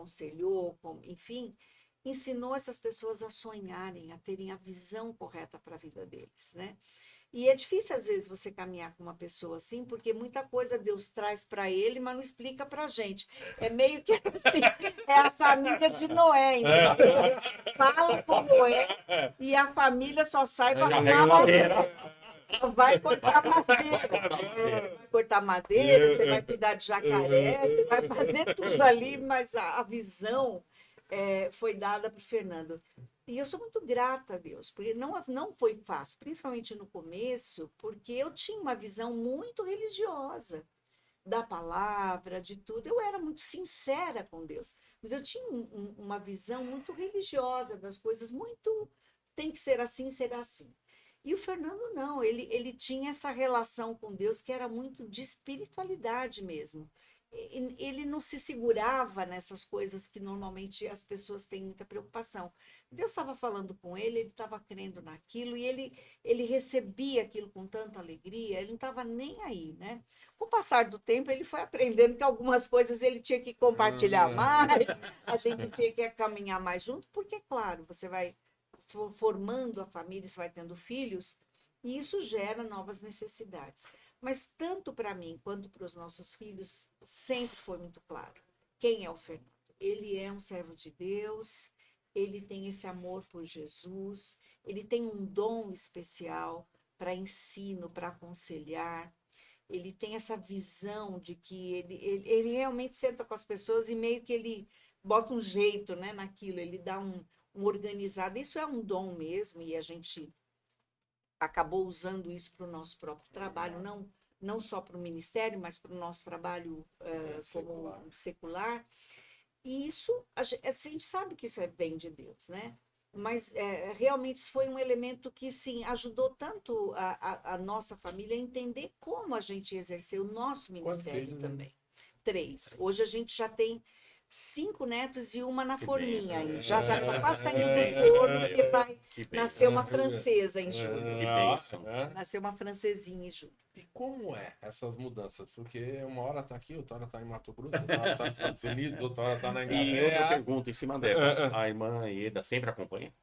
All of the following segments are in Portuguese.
aconselhou, enfim, ensinou essas pessoas a sonharem, a terem a visão correta para a vida deles, né? E é difícil, às vezes, você caminhar com uma pessoa assim, porque muita coisa Deus traz para ele, mas não explica para a gente. É meio que assim, é a família de Noé, entendeu? Deus fala com Noé e a família só sai para arrumar madeira. Só vai cortar madeira. Vai cortar madeira, você vai cuidar de jacaré, você vai fazer tudo ali, mas a visão foi dada para o Fernando. E eu sou muito grata a Deus, porque não foi fácil, principalmente no começo, porque eu tinha uma visão muito religiosa da palavra, de tudo. Eu era muito sincera com Deus, mas eu tinha uma visão muito religiosa das coisas, muito tem que ser assim, será assim. E o Fernando não, ele tinha essa relação com Deus que era muito de espiritualidade mesmo. Ele não se segurava nessas coisas que normalmente as pessoas têm muita preocupação. Deus estava falando com ele estava crendo naquilo e ele recebia aquilo com tanta alegria, ele não estava nem aí, né? Com o passar do tempo, ele foi aprendendo que algumas coisas ele tinha que compartilhar mais, a gente tinha que caminhar mais junto, porque, claro, você vai formando a família, você vai tendo filhos, e isso gera novas necessidades. Mas tanto para mim quanto para os nossos filhos, sempre foi muito claro. Quem é o Fernando? Ele é um servo de Deus, ele tem esse amor por Jesus, ele tem um dom especial para ensino, para aconselhar, ele tem essa visão de que ele realmente senta com as pessoas e meio que ele bota um jeito, né, naquilo, ele dá um organizado. Isso é um dom mesmo e a gente acabou usando isso para o nosso próprio trabalho, não só para o ministério, mas para o nosso trabalho como secular. E isso, a gente sabe que isso vem de Deus, né? Mas realmente isso foi um elemento que, sim, ajudou tanto a nossa família a entender como a gente exerceu o nosso ministério também. 3. Hoje a gente já tem 5 netos e uma na forminha aí. Já está quase saindo do forno, porque vai nascer uma francesa em julho. Que bênção. Nasceu uma francesinha em julho. E como é essas mudanças? Porque uma hora está aqui, outra hora está em Mato Grosso, outra hora está nos Estados Unidos, outra hora está na E outra Inglaterra. pergunta em cima dela. A irmã Ieda sempre acompanha?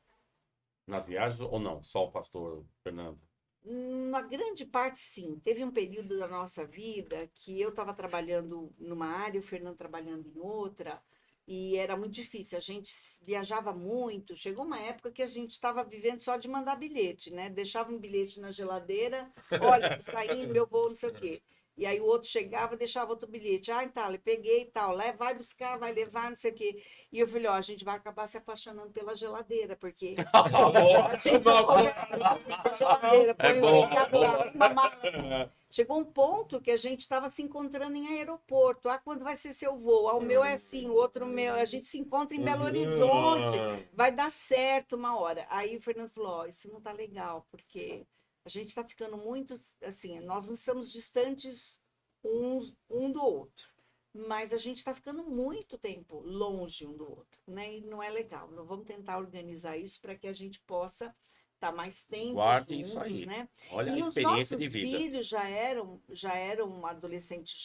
Nas viagens ou não? Só o pastor Fernando? Na grande parte, sim. Teve um período da nossa vida que eu estava trabalhando numa área, o Fernando trabalhando em outra, e era muito difícil. A gente viajava muito. Chegou uma época que a gente estava vivendo só de mandar bilhete, né? Deixava um bilhete na geladeira, olha, tô saindo, meu voo, não sei o quê. E aí o outro chegava, deixava outro bilhete. Ah, então, peguei e tal, vai buscar, vai levar, não sei o quê. E eu falei, ó, a gente vai acabar se apaixonando pela geladeira, porque a gente a geladeira, põe o recado lá, uma mala. Chegou um ponto que a gente estava se encontrando em aeroporto. Ah, quando vai ser seu voo? Ah, o meu é assim, o outro meu. A gente se encontra em Belo Horizonte. Vai dar certo uma hora. Aí o Fernando falou, ó, isso não tá legal, porque a gente está ficando muito, assim, nós não estamos distantes um do outro, mas a gente está ficando muito tempo longe um do outro, né? E não é legal. Não vamos tentar organizar isso para que a gente possa estar mais tempo Guardem juntos, isso aí. né? Olha E a os experiência nossos de vida. filhos já eram adolescentes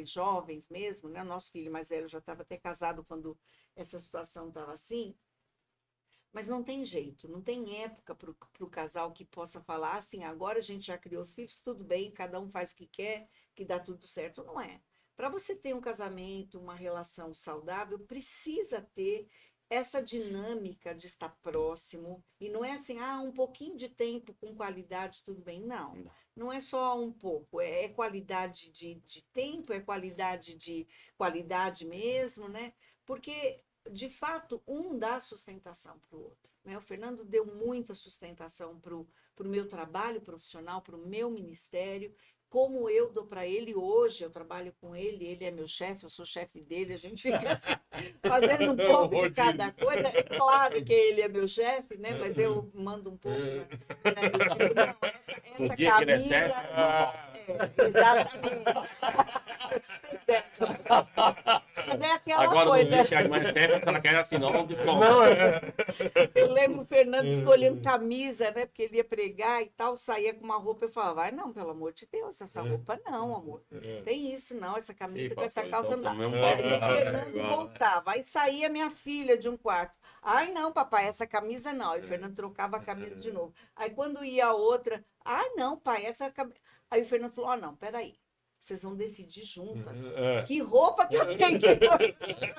jovens mesmo, né? O nosso filho mais velho já estava até casado quando essa situação estava assim. Mas não tem jeito, não tem época para o casal que possa falar assim, agora a gente já criou os filhos, tudo bem, cada um faz o que quer, que dá tudo certo. Não é. Para você ter um casamento, uma relação saudável, precisa ter essa dinâmica de estar próximo. E não é assim, um pouquinho de tempo com qualidade, tudo bem. Não, não é só um pouco, é qualidade de tempo, é qualidade de qualidade mesmo, né? Porque de fato, um dá sustentação para o outro, né? O Fernando deu muita sustentação para o meu trabalho profissional, para o meu ministério, como eu dou para ele hoje. Eu trabalho com ele, ele é meu chefe, eu sou chefe dele, a gente fica assim, fazendo um pouco de cada coisa. É claro que ele é meu chefe, né? Mas eu mando um pouco, né? Eu digo, não, essa O dia que ele é camisa... chefe, não falta. Exatamente. Mas é aquela Agora, no coisa. dia que a irmã recebe, se ela quer assinar, não desconto. Não, Eu lembro o Fernando escolhendo camisa, né? Porque ele ia pregar e tal, saía com uma roupa. Eu falava, vai não, pelo amor de Deus, essa roupa não, amor. Tem isso não, essa camisa Ei, com essa pastor, calça então não dá. tô no mesmo Aí o barco. Fernando voltava, aí saía minha filha de um quarto. Ai não, papai, essa camisa não. Aí o Fernando trocava a camisa de novo. Aí quando ia a outra, ai não, pai, essa camisa. Aí o Fernando falou, não, peraí. Vocês vão decidir juntas. Que roupa que eu tenho que pôr? Eu troquei a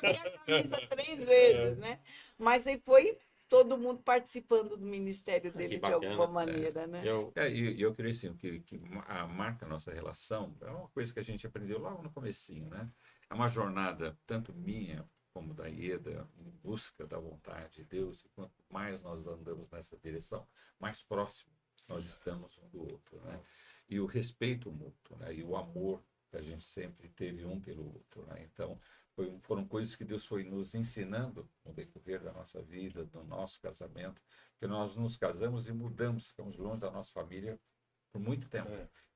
camisa 3 vezes, né? Mas aí foi todo mundo participando do ministério dele de bacana. alguma maneira, né? E eu creio assim, o que marca a nossa relação é uma coisa que a gente aprendeu logo no comecinho, né? É uma jornada, tanto minha como da Ieda, em busca da vontade de Deus, e quanto mais nós andamos nessa direção, mais próximo nós estamos um do outro, né? E o respeito mútuo, né? E o amor que a gente sempre teve um pelo outro, né? Então, foram coisas que Deus foi nos ensinando no decorrer da nossa vida, do nosso casamento, que nós nos casamos e mudamos, ficamos longe da nossa família por muito tempo.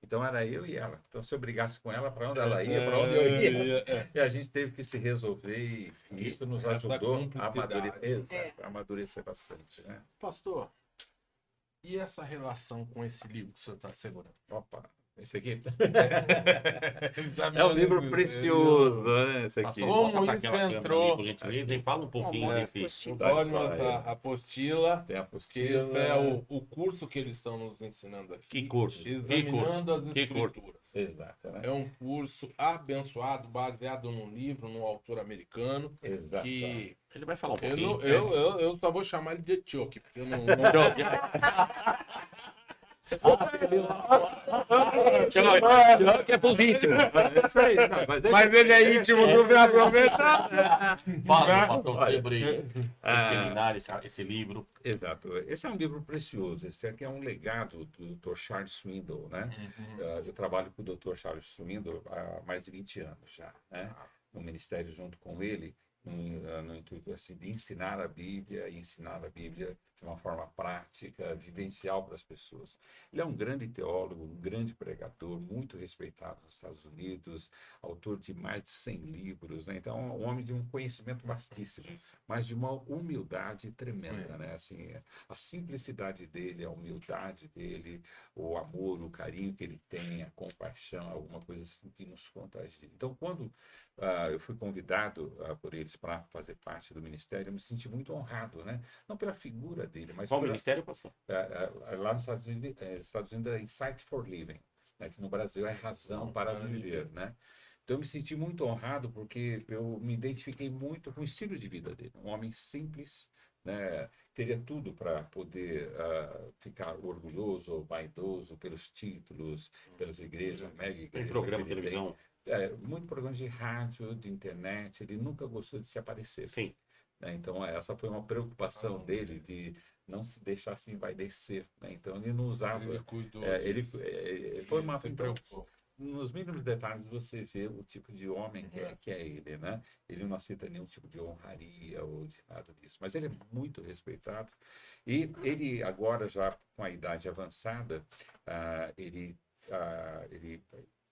Então era eu e ela. Então se eu brigasse com ela, para onde ela ia, para onde eu ia. E a gente teve que se resolver e isso nos Essa ajudou a cumplicidade. amadurecer bastante, né? Pastor, e essa relação com esse livro que o senhor está segurando? Opa, esse aqui É é um livro precioso, né? Esse aqui. Pastor, Como mostra pra isso aquela câmera entrou? ali, por gentileza, e fala um pouquinho Mostra desse. a apostila. da Pode história. mostrar a apostila, Tem a que apostila. esse é o curso que eles estão nos ensinando aqui. Que curso? Que Examinando as Que curso? Escrituras. Exato, né? É um curso abençoado, baseado num livro, num autor americano, Exato. que Ele vai falar um eu, pouquinho. não, eu só vou chamar ele de Chuck, porque eu não... Que é pros íntimos. É isso aí. Não, Mas ele é íntimo do meu aproveitar. Fala, pastor, sobre esse Ah. seminário, esse livro. Exato. Esse é um livro precioso. Esse aqui é um legado do Dr. Charles Swindoll, né? Eu trabalho com o Dr. Charles Swindoll há mais de 20 anos já, né? No ministério junto com ele, no intuito assim, de ensinar a Bíblia e ensinar a Bíblia de uma forma prática, vivencial para as pessoas. Ele é um grande teólogo, um grande pregador, muito respeitado nos Estados Unidos, autor de mais de 100 livros, né? Então, é um homem de um conhecimento vastíssimo, mas de uma humildade tremenda, né? Assim, a simplicidade dele, a humildade dele, o amor, o carinho que ele tem, a compaixão, alguma coisa assim que nos contagia. Então, quando eu fui convidado por eles para fazer parte do ministério, eu me senti muito honrado, né? Não pela figura dele, mas Qual ministério, pastor? lá nos Estados Unidos é Insight for Living, né? Que no Brasil é Razão para Viver, né? Então eu me senti muito honrado porque eu me identifiquei muito com o estilo de vida dele, um homem simples, né? Teria tudo para poder ficar orgulhoso ou vaidoso pelos títulos, pelas igrejas, mega igrejas. Tem programa de que ele tem. televisão? Muito programa de rádio, de internet, ele nunca gostou de se aparecer. Sim. Né? Então, essa foi uma preocupação dele, de não se deixar se envaidecer. Né? Então, ele não usava. Ele cuidou disso. Foi uma. se Então, preocupou. nos mínimos detalhes, você vê o tipo de homem que é ele. Né? Ele não aceita nenhum tipo de honraria ou de nada disso. Mas ele é muito respeitado. E ele, agora, já com a idade avançada, ele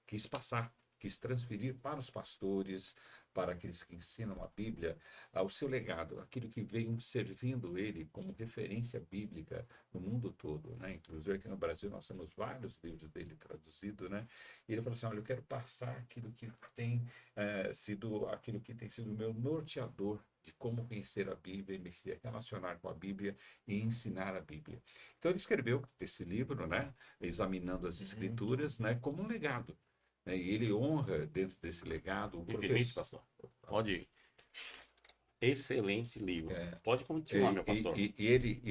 quis transferir para os pastores, para aqueles que ensinam a Bíblia, o seu legado, aquilo que veio servindo ele como referência bíblica no mundo todo, né? Inclusive aqui no Brasil nós temos vários livros dele traduzidos, né? E ele falou assim, olha, eu quero passar aquilo que tem sido o meu norteador de como conhecer a Bíblia, me relacionar com a Bíblia e ensinar a Bíblia. Então ele escreveu esse livro, né? Examinando as Escrituras, né? Como um legado. Né? E ele honra, dentro desse legado, o Me permite, professor. pastor? Pode ir. Excelente livro. Pode continuar, meu pastor. E ele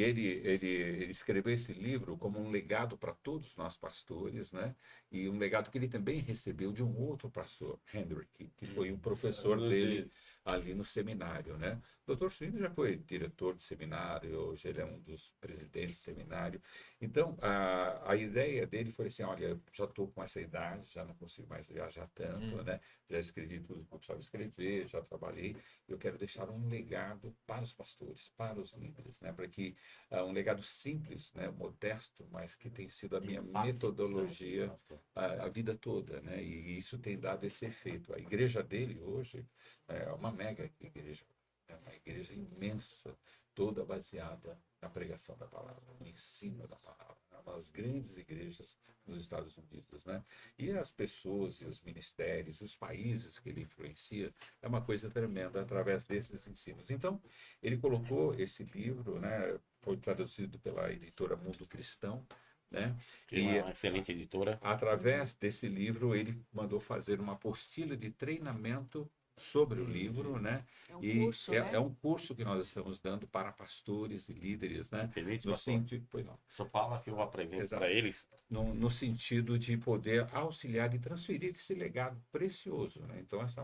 escreveu esse livro como um legado para todos nós pastores, né? E um legado que ele também recebeu de um outro pastor, Hendrick, que foi um professor dele ali no seminário, né? O Dr. Swindoll já foi diretor de seminário, hoje ele é um dos presidentes de seminário. Então, a ideia dele foi assim, olha, eu já estou com essa idade, já não consigo mais viajar tanto, né? Já escrevi tudo que eu precisava escrever, já trabalhei, eu quero deixar um legado para os pastores, para os líderes, né? Para que um legado simples, né? Modesto, mas que tem sido a minha metodologia a vida toda, né? E isso tem dado esse efeito. A igreja dele hoje é uma mega igreja, é uma igreja imensa, toda baseada na pregação da palavra, no ensino da palavra. É uma das grandes igrejas nos Estados Unidos, né? E as pessoas e os ministérios, os países que ele influencia, é uma coisa tremenda através desses ensinos. Então, ele colocou esse livro, né? Foi traduzido pela editora Mundo Cristão, né? Que é uma excelente editora. Através desse livro, ele mandou fazer uma apostila de treinamento sobre o livro, né? É um E curso, né? é um curso que nós estamos dando para pastores e líderes, né? Permite, No pastor? sentido, pois não, Só fala que eu apresento Exato. para eles. no sentido de poder auxiliar e transferir esse legado precioso, né? Então, esse é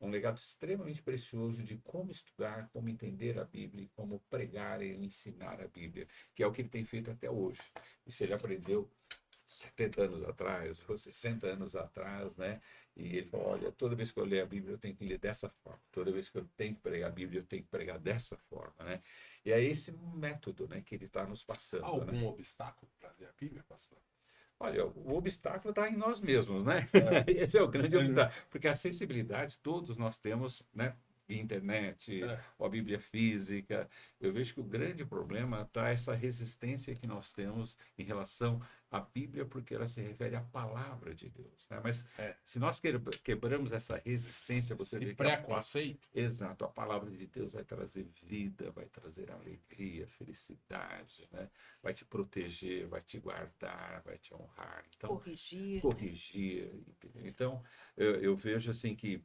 um legado extremamente precioso de como estudar, como entender a Bíblia, e como pregar e ensinar a Bíblia, que é o que ele tem feito até hoje. Isso ele aprendeu 70 anos atrás, ou 60 anos atrás, né? E ele falou, olha, toda vez que eu ler a Bíblia, eu tenho que ler dessa forma. Toda vez que eu tenho que pregar a Bíblia, eu tenho que pregar dessa forma, né? E é esse método, né, que ele está nos passando, né? Algum obstáculo para ler a Bíblia, pastor? Olha, o obstáculo está em nós mesmos, né? Esse é o grande obstáculo. Porque a sensibilidade todos nós temos, né? Via internet, ou a Bíblia física. Eu vejo que o grande problema está essa resistência que nós temos em relação à Bíblia, porque ela se refere à palavra de Deus, né? Mas se nós quebramos essa resistência, você vê Esse que preconceito. exato, a palavra de Deus vai trazer vida, vai trazer alegria, felicidade, né? Vai te proteger, vai te guardar, vai te honrar. Então, corrigir, entendeu? Então, eu vejo assim que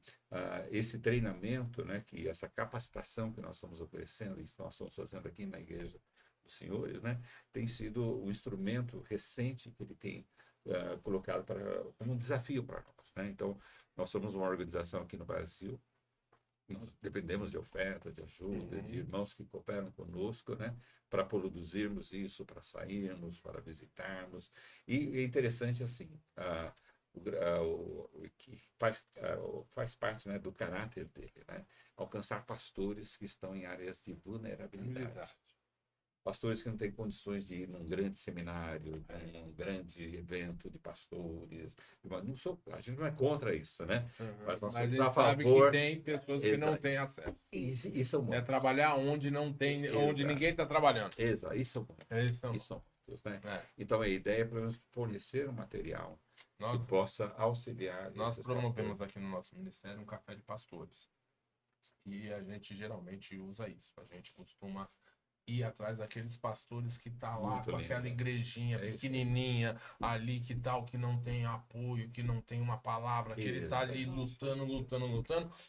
esse treinamento, né, que essa capacitação que nós estamos oferecendo, e nós estamos fazendo aqui na Igreja dos Senhores, né, tem sido um instrumento recente que ele tem colocado como um desafio para nós, né? Então, nós somos uma organização aqui no Brasil. Nós dependemos de oferta, de ajuda, de irmãos que cooperam conosco, né, para produzirmos isso, para sairmos, para visitarmos. E é interessante assim, que faz parte, né, do caráter dele, né, alcançar pastores que estão em áreas de vulnerabilidade. Pastores que não têm condições de ir num grande seminário, num grande evento de pastores. A gente não é contra isso, né? Mas nós Mas somos a a gente sabe favor. que tem pessoas que não têm acesso. Isso é um É monte. trabalhar onde não tem, onde Exato. ninguém está trabalhando. Exato. Isso é um monte. Isso é um Isso são muitos, né? É. Então a ideia é para nós fornecer um material que Nós, possa auxiliar nós esses promovemos pastores. aqui no nosso ministério um café de pastores. E a gente geralmente usa isso. A gente costuma ir atrás daqueles pastores que tá lá Muito com lindo. aquela igrejinha É isso. pequenininha ali, que tal, que não tem apoio, que não tem uma palavra, que ele tá ali lutando,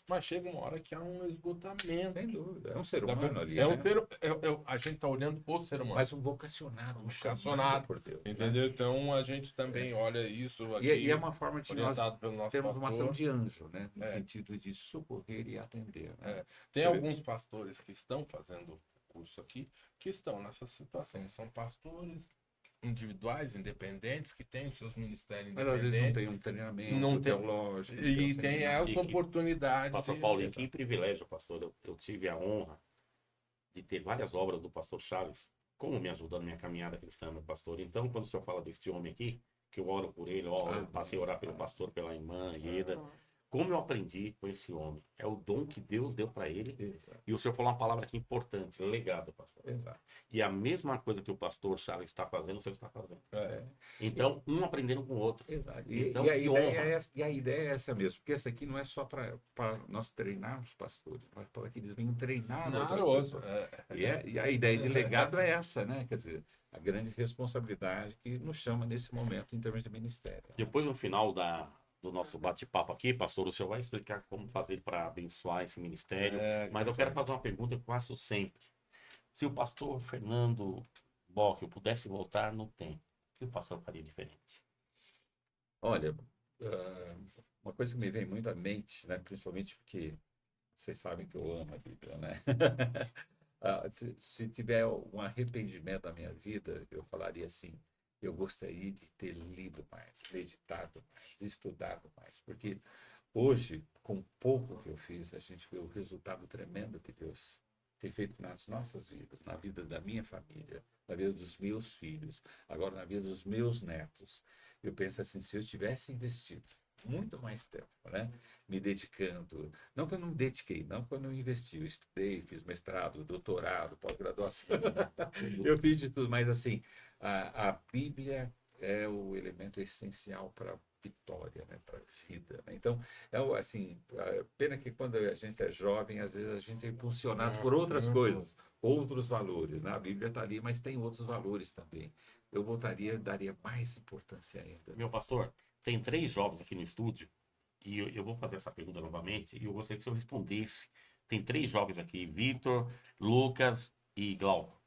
mas chega uma hora que há um esgotamento. Sem dúvida. É um ser humano ali, É um né? a gente tá olhando o ser humano. Mas um vocacionado, um chamado Vocacionado, por Deus, né? Entendeu? Então a gente também olha isso aqui, E é uma forma de nós orientado pelo nosso termos uma ação pastor. de anjo, né? No sentido de socorrer e atender, né? Tem Você vê? alguns pastores que estão fazendo curso aqui, que estão nessa situação. São pastores individuais, independentes, que têm os seus ministérios Mas às vezes não independentes. tem um treinamento Não tem- teológico. E um tem seminário. essa oportunidade. Pastor Paulinho, que privilégio, pastor. Eu tive a honra de ter várias obras do pastor Charles, como me ajudando na minha caminhada cristã, meu pastor. Então, quando o senhor fala deste homem aqui, que eu oro por ele, eu passei a orar pelo pastor, pela irmã Ieda. Como eu aprendi com esse homem? É o dom que Deus deu para ele. Exato. E o senhor falou uma palavra aqui importante, legado, pastor. Exato. E a mesma coisa que o pastor Charles está fazendo, o senhor está fazendo. É. Então, um aprendendo com o outro. Exato. Então, E a que ideia honra. a ideia é essa mesmo, porque essa aqui não é só para nós treinarmos pastores, mas para que eles venham treinar outras pessoas. E a ideia de legado é essa, né? Quer dizer, a grande responsabilidade que nos chama nesse momento em termos de ministério. Depois, no final do nosso bate-papo aqui, pastor, o senhor vai explicar como fazer para abençoar esse ministério. Mas eu quero fazer uma pergunta que eu faço sempre. Se o pastor Fernando Bocchio pudesse voltar no tempo, o que o pastor faria diferente? Olha, uma coisa que me vem muito à mente, né, principalmente porque vocês sabem que eu amo a Bíblia, né? Se tiver um arrependimento da minha vida, eu falaria assim, eu gostaria de ter lido mais, meditado mais, estudado mais, porque hoje, com pouco que eu fiz, a gente vê o resultado tremendo que Deus tem feito nas nossas vidas, na vida da minha família, na vida dos meus filhos, agora na vida dos meus netos. Eu penso assim, se eu tivesse investido muito mais tempo, né? Me dedicando. Não que eu não me dediquei, não que eu não investi. Eu estudei, fiz mestrado, doutorado, pós-graduação. Eu fiz de tudo, mas assim, a Bíblia é o elemento essencial para vitória, né? Para vida, né? Então, assim, pena que quando a gente é jovem, às vezes a gente é impulsionado por outras coisas, outros valores, né? A Bíblia está ali, mas tem outros valores também. Eu voltaria, daria mais importância ainda. Meu pastor, tem 3 jovens aqui no estúdio, e eu vou fazer essa pergunta novamente, e eu gostaria que o senhor respondesse. Tem 3 jovens aqui, Vitor, Lucas e Glauco.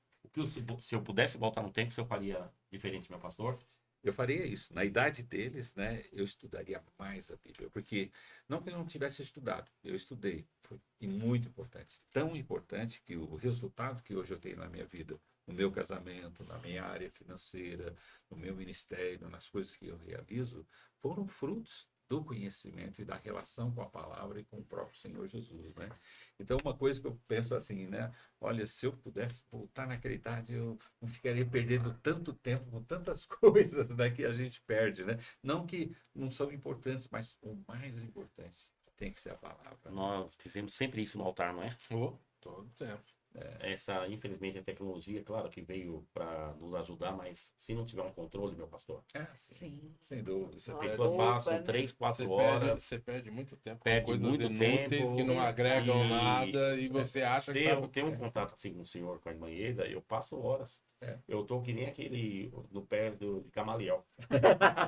Se eu pudesse voltar no tempo, o senhor faria diferente, meu pastor? Eu faria isso. Na idade deles, né, eu estudaria mais a Bíblia, porque não que eu não tivesse estudado, eu estudei, foi e muito importante, tão importante que o resultado que hoje eu tenho na minha vida, no meu casamento, na minha área financeira, no meu ministério, nas coisas que eu realizo, foram frutos do conhecimento e da relação com a palavra e com o próprio Senhor Jesus, né? Então, uma coisa que eu penso assim, né? Olha, se eu pudesse voltar naquela idade, eu não ficaria perdendo tanto tempo com tantas coisas, né, que a gente perde, né? Não que não são importantes, mas o mais importante tem que ser a palavra. Nós dizemos sempre isso no altar, não é? Todo tempo. Essa, infelizmente, a tecnologia, claro que veio para nos ajudar, mas se não tiver um controle, meu pastor, Sim, Sim. sem dúvida. Você as perde, pessoas passam né? 3, 4 você horas, você perde muito tempo com perde coisas muito inúteis tempo que não agregam e nada e você acha que ter um contato assim com o senhor, com a irmã Ieda, eu passo horas. É. Eu tô que nem aquele no pé de Gamaliel.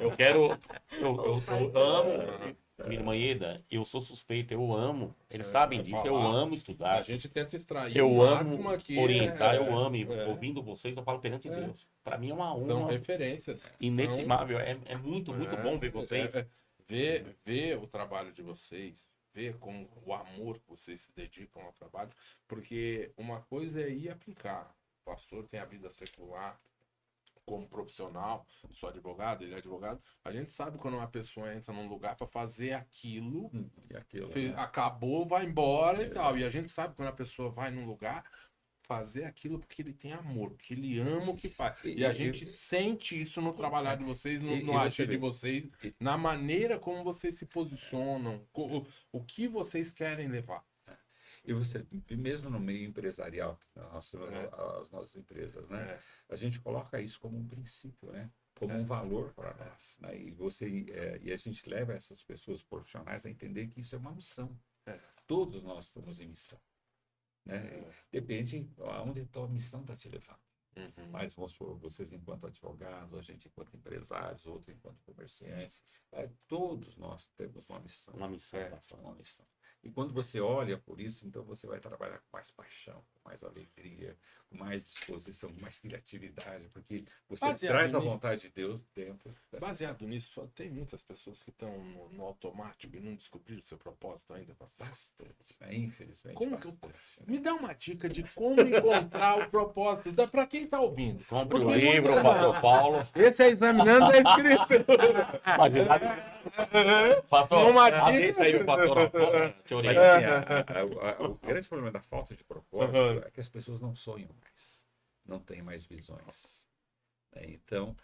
Eu quero, eu amo, minha irmã Ieda, eu sou suspeito, eu amo, eles sabem disso, eu falar. amo A estudar. gente tenta extrair Eu o amo máximo aqui. orientar, eu amo. E é. ouvindo vocês, eu falo perante Deus. Para mim é uma São honra referências. inestimável. É muito, muito bom ver vocês. Ver o trabalho de vocês, ver como o amor que vocês se dedicam ao trabalho, porque uma coisa é ir aplicar. O pastor tem a vida secular como profissional, sou advogado, ele é advogado. A gente sabe quando uma pessoa entra num lugar para fazer aquilo, E aquilo, fez- né? acabou, vai embora e tal. E a gente sabe quando a pessoa vai num lugar fazer aquilo porque ele tem amor, porque ele ama o que faz. E a gente sente isso no trabalhar de vocês, no você agir de vê. vocês, na maneira como vocês se posicionam, o que vocês querem levar. E você, mesmo no meio empresarial, nós temos É. as nossas empresas, né? É. A gente coloca isso como um princípio, né? Como um valor para nós, né? E a gente leva essas pessoas profissionais a entender que isso é uma missão. É. Todos nós estamos em missão, né? Depende aonde a tua missão está te levando. Mas vamos supor, vocês enquanto advogados, a gente enquanto empresários, outro enquanto comerciantes, todos nós temos uma missão. Uma missão. Uma missão. E quando você olha por isso, então você vai trabalhar com mais paixão, com mais alegria, com mais disposição, com mais criatividade, porque você Baseado traz a nisso. vontade de Deus dentro dessa Baseado nisso, tem muitas pessoas que estão no automático e não descobriram o seu propósito ainda, pastor. bastante, né? Infelizmente, Como que eu- bastante. Né? Me dá uma dica de como encontrar o propósito. Para quem está ouvindo. Compre o Porque livro, muita- pastor Paulo. Esse é examinando a escritura. Mas pastor, Uma abre dica. isso aí, meu pastor. Senhor, Mas, assim, o grande problema da falta de propósito é que as pessoas não sonham mais, não têm mais visões. Né? Então,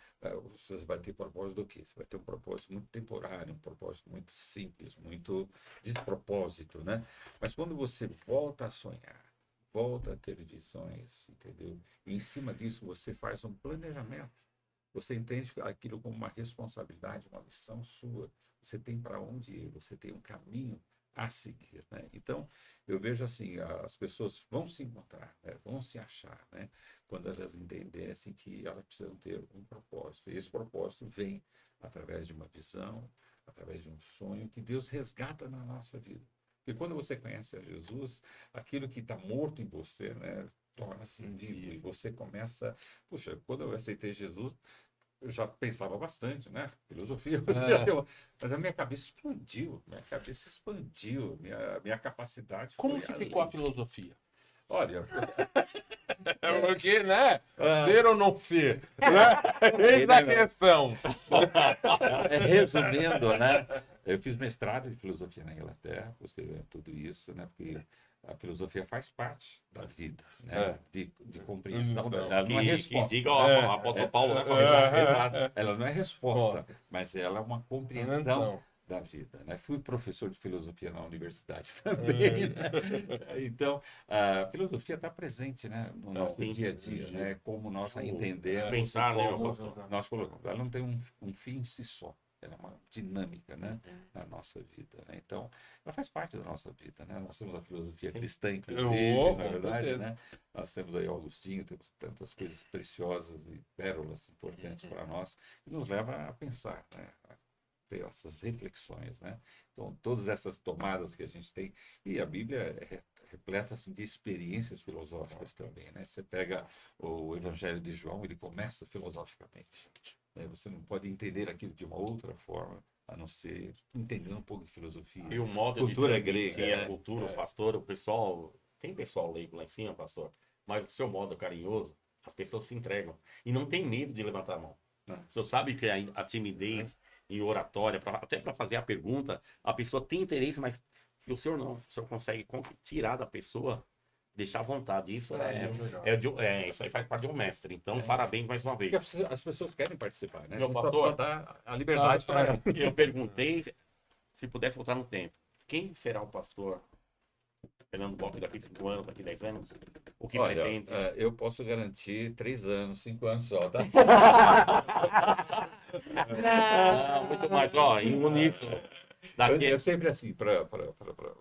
você vai ter propósito do quê? Você vai ter um propósito muito temporário, um propósito muito simples, muito despropósito, né? Mas quando você volta a sonhar, volta a ter visões, entendeu? E em cima disso você faz um planejamento. Você entende aquilo como uma responsabilidade, uma missão sua. Você tem para onde ir, você tem um caminho a seguir, né? Então, eu vejo assim, as pessoas vão se encontrar, né? Vão se achar, né? Quando elas entenderem assim, que elas precisam ter um propósito. E esse propósito vem através de uma visão, através de um sonho que Deus resgata na nossa vida. Porque quando você conhece a Jesus, aquilo que está morto em você, né, torna-se vivo. E você começa... Puxa, quando eu aceitei Jesus, eu já pensava bastante, né? Filosofia, mas a minha cabeça expandiu, minha capacidade Como foi que ficou a além. filosofia? Olha, Porque, né? Ser ou não ser? Né? Eis a questão. resumindo, né? Eu fiz mestrado em filosofia na Inglaterra, posteriormente tudo isso, né? Porque a filosofia faz parte da vida, né? De compreensão. Ela não é que resposta. diga o apóstolo Paulo. Exato. Ela não é resposta, mas ela é uma compreensão da vida, né? Fui professor de filosofia na universidade também, né? Então, a filosofia está presente, né, no nosso sim. dia a dia, né? Como nós a O entendemos, pensar, né, como pastor? nós colocamos. Ela não tem um fim em si só. Ela é uma dinâmica, né, na nossa vida, né? Então, ela faz parte da nossa vida, né? Nós temos a filosofia cristã, inclusive, na Com verdade, certeza. né? Nós temos aí Augustinho, temos tantas coisas preciosas e pérolas importantes para nós, que nos leva a pensar, né? A ter essas reflexões, né? Então, todas essas tomadas que a gente tem, e a Bíblia é repleta assim, de experiências filosóficas também, né? Você pega o Evangelho de João, ele começa filosoficamente, né? Você não pode entender aquilo de uma outra forma, a não ser entendendo um pouco de filosofia. E o modo Cultura de transmitir grega, a cultura, o pastor, o pessoal, tem pessoal leigo lá em cima, pastor, mas o seu modo carinhoso, as pessoas se entregam. E não tem medo de levantar a mão. Não. O senhor sabe que a timidez e oratória, até para fazer a pergunta, a pessoa tem interesse, mas e o senhor não. O senhor consegue tirar da pessoa, deixar à vontade. Isso isso aí faz parte de um mestre. Então, parabéns mais uma vez. Porque as pessoas querem participar, né? Meu A gente pastor, só dá a liberdade para ela. Eu perguntei se pudesse voltar no tempo. Quem será o pastor Fernando Bock daqui 5 anos, daqui 10 anos? O que Olha, pretende? eu posso garantir 3 anos, 5 anos só, tá? Não, muito mais. Ó, em uníssono. Eu sempre assim, para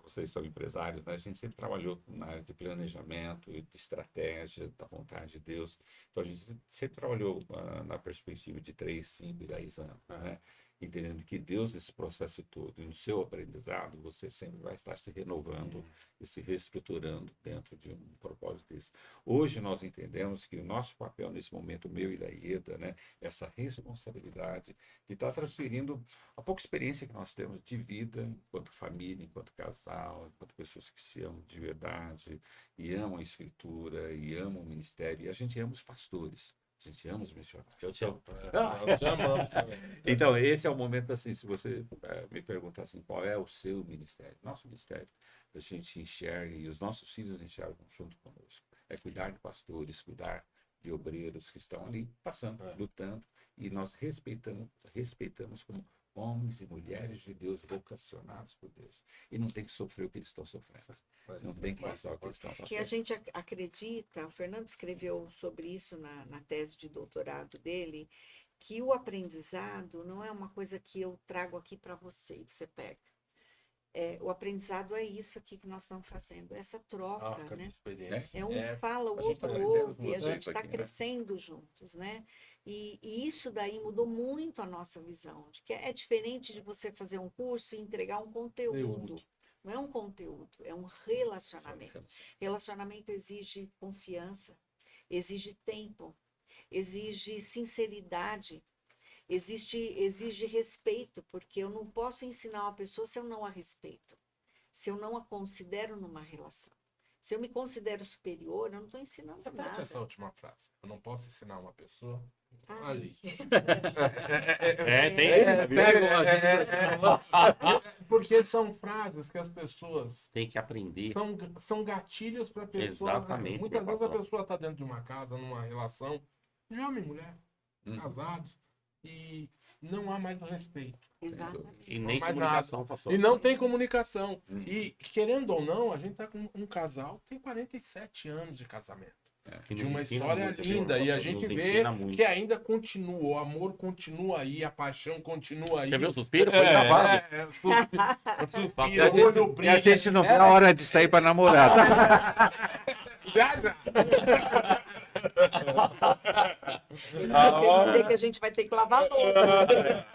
vocês que são empresários, né? A gente sempre trabalhou na área de planejamento, de estratégia, da vontade de Deus. Então a gente sempre trabalhou na perspectiva de 3, 5 e 10 anos, né? Entendendo que Deus, nesse processo todo, e no seu aprendizado, você sempre vai estar se renovando e se reestruturando dentro de um propósito desse. Hoje nós entendemos que o nosso papel nesse momento, meu e da Ieda, né? Essa responsabilidade de estar transferindo a pouca experiência que nós temos de vida, enquanto família, enquanto casal, enquanto pessoas que se amam de verdade, e amam a Escritura, e amam o ministério, e a gente ama os pastores. A gente ama os missionários. Eu te amo. Nós te amamos também. Então, esse é o momento, assim, se você me perguntar assim, qual é o seu ministério? Nosso ministério, a gente enxerga, e os nossos filhos enxergam junto conosco. É cuidar de pastores, cuidar de obreiros que estão ali passando, lutando, e nós respeitamos como homens e mulheres de Deus vocacionados por Deus. E não tem que sofrer o que eles estão sofrendo. Não tem que passar o que eles estão passando. Que a gente acredita, o Fernando escreveu sobre isso na tese de doutorado dele, que o aprendizado não é uma coisa que eu trago aqui para você e que você pega. O aprendizado é isso aqui que nós estamos fazendo, essa troca, Troca de né? experiência. Fala, o a gente outro tá ouve, aprendendo e a vocês gente está aqui, né? crescendo juntos, né? E isso daí mudou muito a nossa visão, de que é diferente de você fazer um curso e entregar um conteúdo. Não é um conteúdo, é um relacionamento. Relacionamento exige confiança, exige tempo, exige sinceridade, exige respeito, porque eu não posso ensinar uma pessoa se eu não a respeito, se eu não a considero numa relação. Se eu me considero superior, eu não estou ensinando Repete nada. essa última frase. Eu não posso ensinar uma pessoa Ah. ali. Porque são frases que as pessoas Tem que aprender. são gatilhos para a pessoa. Exatamente, Muitas meu vezes a pastor. pessoa está dentro de uma casa, numa relação de homem e mulher, casados, e não há mais o respeito. Exatamente. E nem mais comunicação, pastor. E não tem comunicação. E, querendo ou não, a gente está com um casal que tem 47 anos de casamento. Que De nos uma ensina história muito, linda. viu, E a pastor? gente Nos vê ensina muito. que ainda continua, o amor continua aí, a paixão continua aí. Você viu o suspiro? Foi gravado. Suspiro, olho brilha. E a gente não vê a hora de sair para namorar. Quer dizer que a gente vai ter que lavar a louça.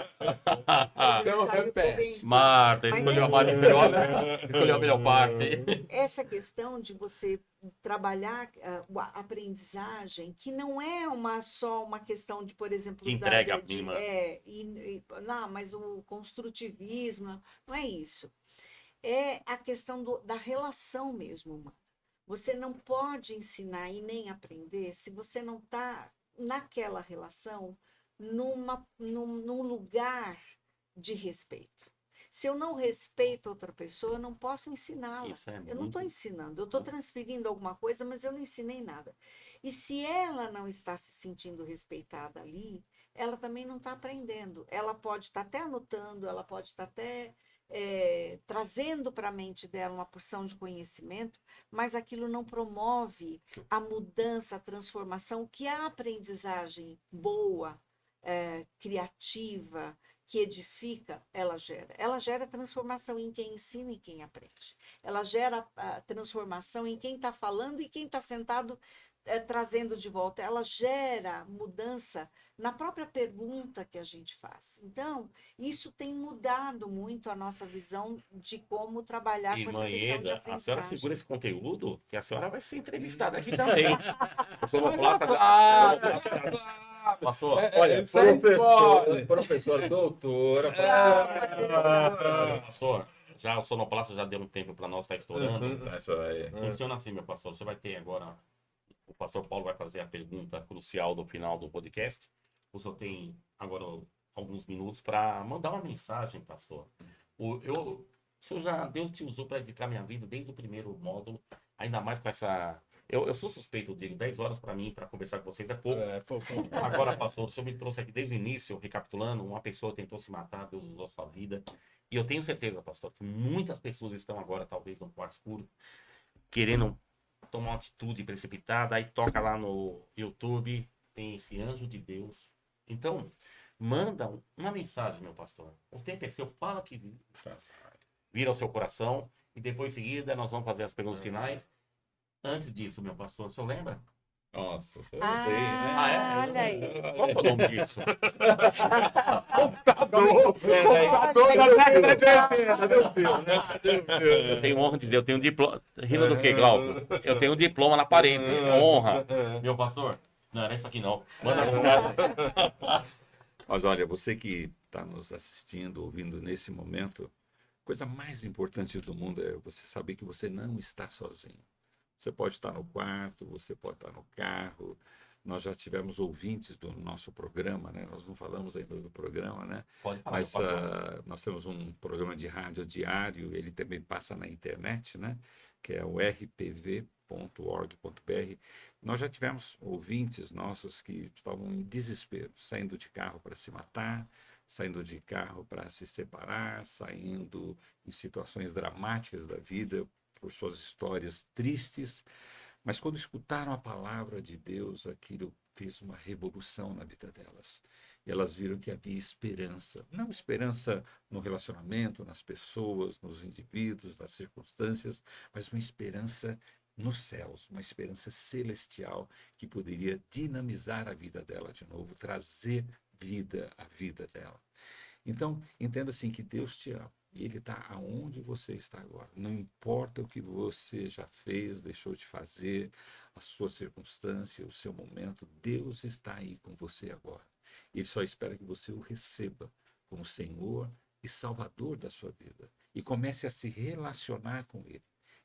Então, repete. Marta, Mas escolheu a melhor parte. essa questão de você trabalhar a aprendizagem, que não é só uma questão de, por exemplo, De entrega mínima. não, mas o construtivismo, não é isso. É a questão da relação mesmo humana. Você não pode ensinar e nem aprender se você não está naquela relação num lugar de respeito. Se eu não respeito outra pessoa, eu não posso ensiná-la. Isso é Eu não estou muito- ensinando, eu estou transferindo alguma coisa, mas eu não ensinei nada. E se ela não está se sentindo respeitada ali, ela também não está aprendendo. Ela pode estar até anotando, ela pode estar até trazendo para a mente dela uma porção de conhecimento, mas aquilo não promove a mudança, a transformação que a aprendizagem boa, criativa, que edifica, ela gera. Ela gera transformação em quem ensina e quem aprende. Ela gera a transformação em quem está falando e quem está sentado trazendo de volta. Ela gera mudança na própria pergunta que a gente faz. Então, isso tem mudado muito a nossa visão de como trabalhar com essa Irmã questão de Ieda, a senhora aprendizagem. segura esse conteúdo, que a senhora vai ser entrevistada aqui também. Eu sou uma placa. Pastor, Olha, professor, doutora. pastor, já o sonoplasta já deu um tempo para nós, está estourando. Isso aí. Funciona assim, meu pastor. Você vai ter agora. O pastor Paulo vai fazer a pergunta crucial do final do podcast. O senhor tem agora alguns minutos para mandar uma mensagem, pastor. O senhor já, Deus te usou para dedicar minha vida desde o primeiro módulo, ainda mais com essa. Eu sou suspeito, digo, 10 horas para mim, para conversar com vocês é pouco. Agora, pastor, o senhor me trouxe aqui desde o início, recapitulando, uma pessoa tentou se matar, Deus usou a sua vida. E eu tenho certeza, pastor, que muitas pessoas estão agora, talvez, no quarto escuro, querendo tomar uma atitude precipitada, aí toca lá no YouTube, tem esse anjo de Deus. Então, manda uma mensagem, meu pastor. O tempo é seu, fala que vira ao seu coração, e depois, em seguida, nós vamos fazer as perguntas finais. Antes disso, meu pastor, o senhor lembra? Nossa, eu sei, né? Olha aí. Qual que é o nome disso? Eu tenho honra de Deus, eu tenho um diploma. Rindo do que, Glauco? Eu tenho um diploma na parede. Honra. Meu pastor? Não, era isso aqui não. Manda Mas olha, você que está nos assistindo, ouvindo nesse momento, a coisa mais importante do mundo é você saber que você não está sozinho. Você pode estar no quarto, você pode estar no carro. Nós já tivemos ouvintes do nosso programa, né? Nós não falamos ainda do programa, né? Pode falar, Mas pastor. nós temos um programa de rádio diário, ele também passa na internet, né? Que é o rpv.org.br. Nós já tivemos ouvintes nossos que estavam em desespero, saindo de carro para se matar, saindo de carro para se separar, saindo em situações dramáticas da vida, por suas histórias tristes, mas quando escutaram a palavra de Deus, aquilo fez uma revolução na vida delas. E elas viram que havia esperança, não esperança no relacionamento, nas pessoas, nos indivíduos, nas circunstâncias, mas uma esperança nos céus, uma esperança celestial que poderia dinamizar a vida dela de novo, trazer vida à vida dela. Então, entenda assim que Deus te ama. E Ele está aonde você está agora. Não importa o que você já fez, deixou de fazer, a sua circunstância, o seu momento, Deus está aí com você agora. Ele só espera que você o receba como Senhor e Salvador da sua vida. E comece a se relacionar com Ele.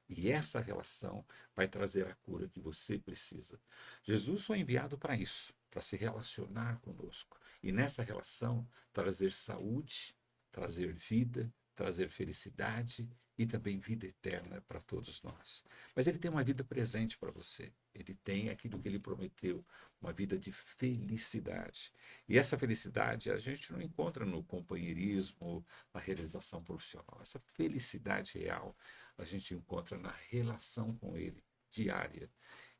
E essa relação vai trazer a cura que você precisa. Jesus foi enviado para isso, para se relacionar conosco. E nessa relação, trazer saúde, trazer vida, trazer felicidade e também vida eterna para todos nós. Mas Ele tem uma vida presente para você. Ele tem aquilo que Ele prometeu, uma vida de felicidade. E essa felicidade a gente não encontra no companheirismo, na realização profissional. Essa felicidade real a gente encontra na relação com Ele, diária.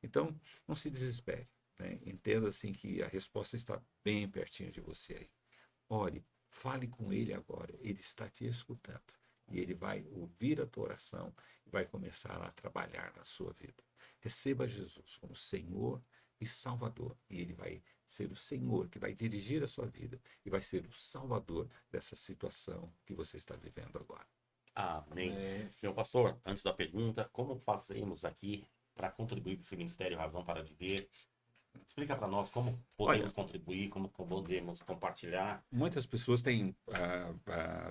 Então, não se desespere, né? Entenda assim que a resposta está bem pertinho de você aí. Ore. Fale com Ele agora, Ele está te escutando e Ele vai ouvir a tua oração e vai começar a trabalhar na sua vida. Receba Jesus como Senhor e Salvador e Ele vai ser o Senhor que vai dirigir a sua vida e vai ser o Salvador dessa situação que você está vivendo agora. Amém. Meu pastor, antes da pergunta, como fazemos aqui para contribuir com esse Ministério Razão para Viver? Explica para nós como podemos contribuir, como podemos compartilhar. Muitas pessoas têm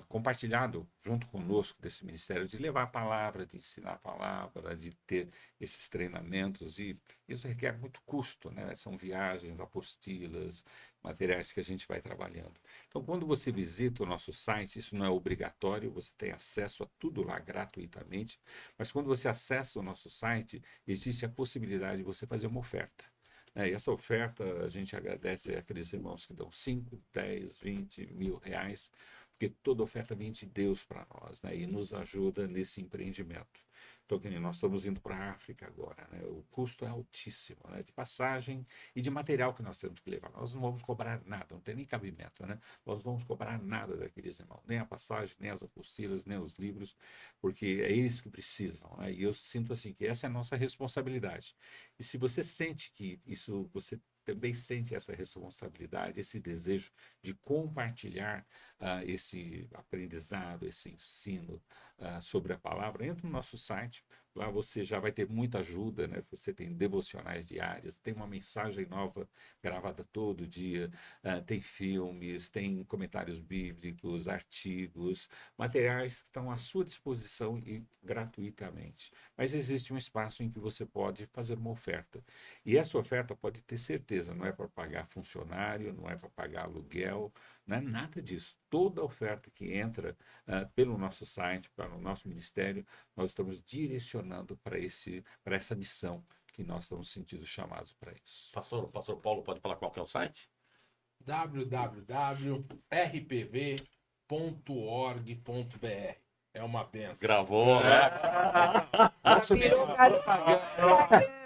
compartilhado junto conosco desse ministério de levar a palavra, de ensinar a palavra, de ter esses treinamentos e isso requer muito custo, né? São viagens, apostilas, materiais que a gente vai trabalhando. Então, quando você visita o nosso site, isso não é obrigatório, você tem acesso a tudo lá gratuitamente, mas quando você acessa o nosso site, existe a possibilidade de você fazer uma oferta. né? E essa oferta, a gente agradece àqueles irmãos que dão 5, 10, 20 mil reais, porque toda oferta vem de Deus para nós, né? E nos ajuda nesse empreendimento. Então, que nem nós estamos indo para a África agora, né? O custo é altíssimo, né? De passagem e de material que nós temos que levar. Nós não vamos cobrar nada, não tem nem cabimento, né? Nós não vamos cobrar nada daqueles irmãos, nem a passagem, nem as apostilas, nem os livros, porque é eles que precisam, né? E eu sinto assim que essa é a nossa responsabilidade. E se você sente que isso, você também sente essa responsabilidade, esse desejo de compartilhar esse aprendizado, esse ensino sobre a palavra, entra no nosso site. Lá você já vai ter muita ajuda, né? Você tem devocionais diárias, tem uma mensagem nova gravada todo dia, tem filmes, tem comentários bíblicos, artigos, materiais que estão à sua disposição e gratuitamente. Mas existe um espaço em que você pode fazer uma oferta. E essa oferta pode ter certeza, não é para pagar funcionário, não é para pagar aluguel, não é nada disso. Toda oferta que entra pelo nosso site, para o nosso ministério, nós estamos direcionando para essa missão que nós estamos sentindo chamados para isso. Pastor Paulo, pode falar qual que é o site? www.rpv.org.br. É uma benção. Gravou, né? Virou garoto.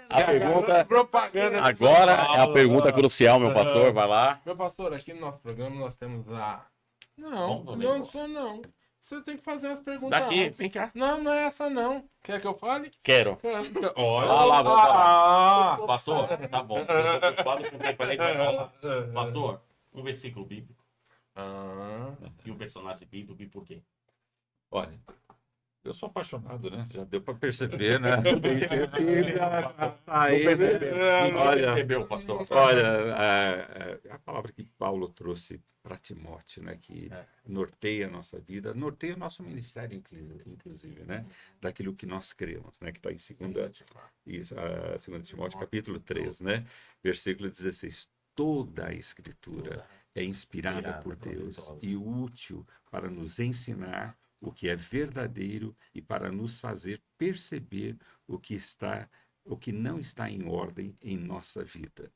A pergunta... Propaganda. Agora é a pergunta crucial, meu pastor. Vai lá. Meu pastor, aqui no nosso programa nós temos a... Não, Bom, não sou não. Você tem que fazer as perguntas Daqui, antes. vem cá. Não, não é essa não. Quer que eu fale? Quero. Olha Vai lá. lá. Pastor, tá bom. Eu tô preocupado com o tempo ali. Pastor, um versículo bíblico e um personagem bíblico, e por quê? Olha, eu sou apaixonado, né? Já deu para perceber, né? Aí, olha, Percebeu, pastor? olha, a palavra que Paulo trouxe para Timóteo, né? Que norteia a nossa vida, norteia o nosso ministério, inclusive, né? Daquilo que nós cremos, né? Que está em 2 Timóteo, capítulo 3, né? Versículo 16. Toda a Escritura é inspirada por Deus e útil para nos ensinar o que é verdadeiro e para nos fazer perceber o que não está em ordem em nossa vida.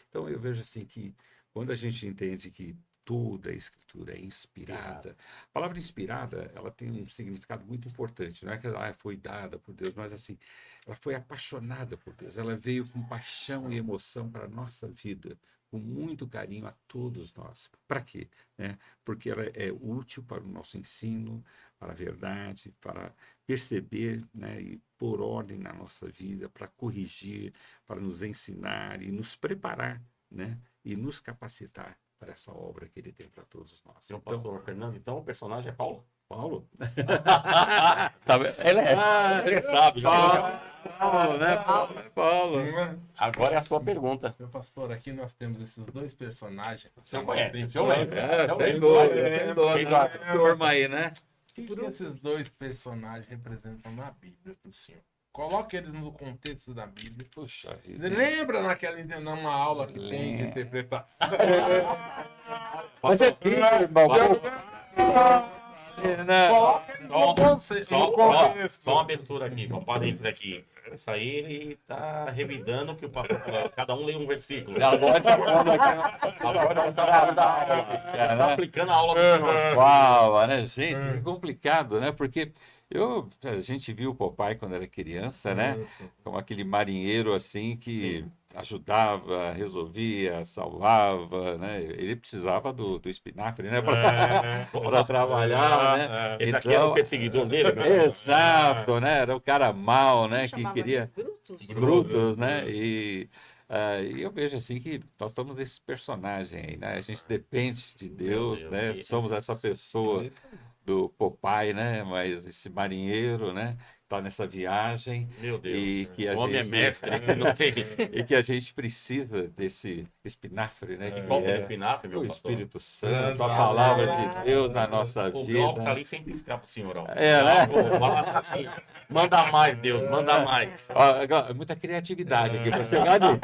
Então eu vejo assim que quando a gente entende que toda a Escritura é inspirada, a palavra inspirada, ela tem um significado muito importante, não é que ela foi dada por Deus, mas assim, ela foi apaixonada por Deus, ela veio com paixão e emoção para a nossa vida, com muito carinho a todos nós. Para quê? Porque ela é útil para o nosso ensino, para a verdade, para perceber, né, e pôr ordem na nossa vida, para corrigir, para nos ensinar e nos preparar, né, e nos capacitar para essa obra que ele tem para todos nós. Então, pastor Fernando, então o personagem é Paulo? Paulo? Ele sabe. Paulo, né? Paulo. Agora é a sua pergunta. Meu pastor, aqui nós temos esses dois personagens. O senhor conhece? O senhor Tem boa, turma aí, né? O que esses dois personagens representam na Bíblia para o senhor? Coloque eles no contexto da Bíblia. Puxa vida. Lembra numa aula que tem de interpretação? Mas é Bíblia, irmão. Só uma abertura aqui, um parênteses aqui. Isso aí ele tá revidando que o pastor falou, cada um lê um versículo. Agora tá aplicando a aula do senhor. Uau, né, gente? Que complicado, né? Porque a gente viu o Popeye quando era criança, né? Como aquele marinheiro assim que ajudava, resolvia, salvava, né? Ele precisava do espinafre, né? Para trabalhar, né? Esse aqui era o perseguidor dele, né? Exato, né? Era o cara mau, né? Que Chamava queria eles brutos, né? E eu vejo assim que nós estamos nesse personagem aí, né? A gente depende de Deus, né? Somos essa pessoa do Popeye, né? Mas esse marinheiro, né? Tá nessa viagem. Meu Deus. E que a o homem gente, é mestre. Não tem... e que a gente precisa desse espinafre, né? Que Qual que é o é espinafre, meu o pastor? Espírito Santo, a palavra de Deus na nossa O vida. Glauco tá ali sem piscar pro senhor, ó. Né? Assim, manda mais, Deus, manda mais. Muita criatividade aqui para chegar ali.